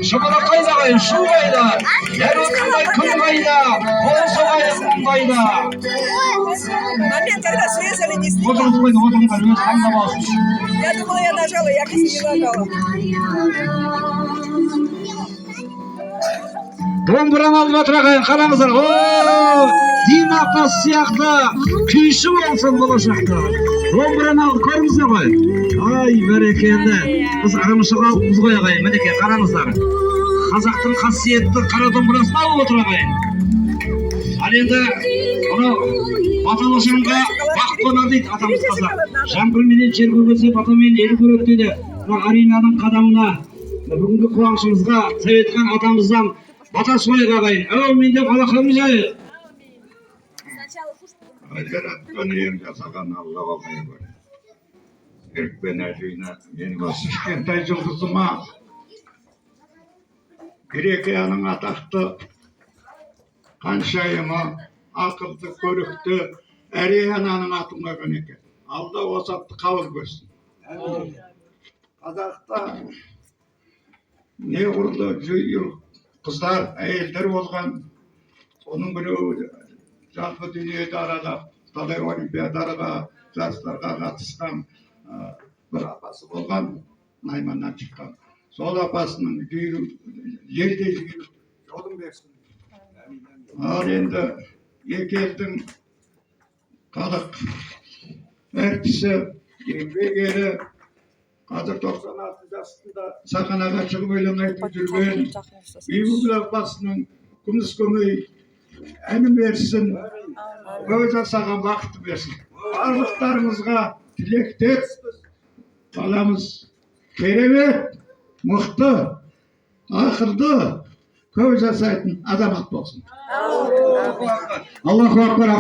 Şımını kaynağın şu kayda, yer oturmay kıl kayda, kol soğayın kıl kayda. Момент, когда срезали, не снимали. Oturun, öz kanda basın. Я думала, я нажала, я кисть не нажала. Домбыраны алып отырған қараңыздар. Дина Апас сияқты күйші болсын болашақта. Домбыраны алып көріңіздер ғой. Ай, бәрекелді. Біз ырымшыға алыппыз ғой ағайын. Мінекей қараңыздар. Қазақтың қасиетті қара домбырасын алып отыр ағайын. Ал енді мұны баталы жанға бақ қонар дейді атамыз қазақ. Жампырменен жер көгесе, батамен ел көреді дейді. Аринаның қадамына бүгінгі қуанышымызға Советхан атамыздан бата сойық ағайын. Әумин деп алақанымыз жайық. Жаратқан ием жасаған Аллаға қайыр. Ерікпен әжейіне мен осы кішкентай жұлдызыма Грекияның атақты қаншайымы, ақылды, көрікті Әриананың атын қойған екен. Алда осы атты қабыл көрсін. Қазақта неғұрлы қыздар, әйелдер болған. Оның біреуі жалпы дүниеде арада талай олимпиадаға, жарыстарға қатысқан бір апасы болған, Найманнан шыққан. Сол апасының жерде жүрген жолын берсін. Ал енді екі елдің халық әртісі, еңбек ері, қазір 96 жасында сахнаға шығып өлең айтып жүрген Бибігүл апасының күміс көмей әнін берсін, көз жасаған бақыты берсін. Барлықтарыңызға тілектер, баламыз керемет, мықты, ақылды, көз жасайтын азамат болсын. Аллаху акбар.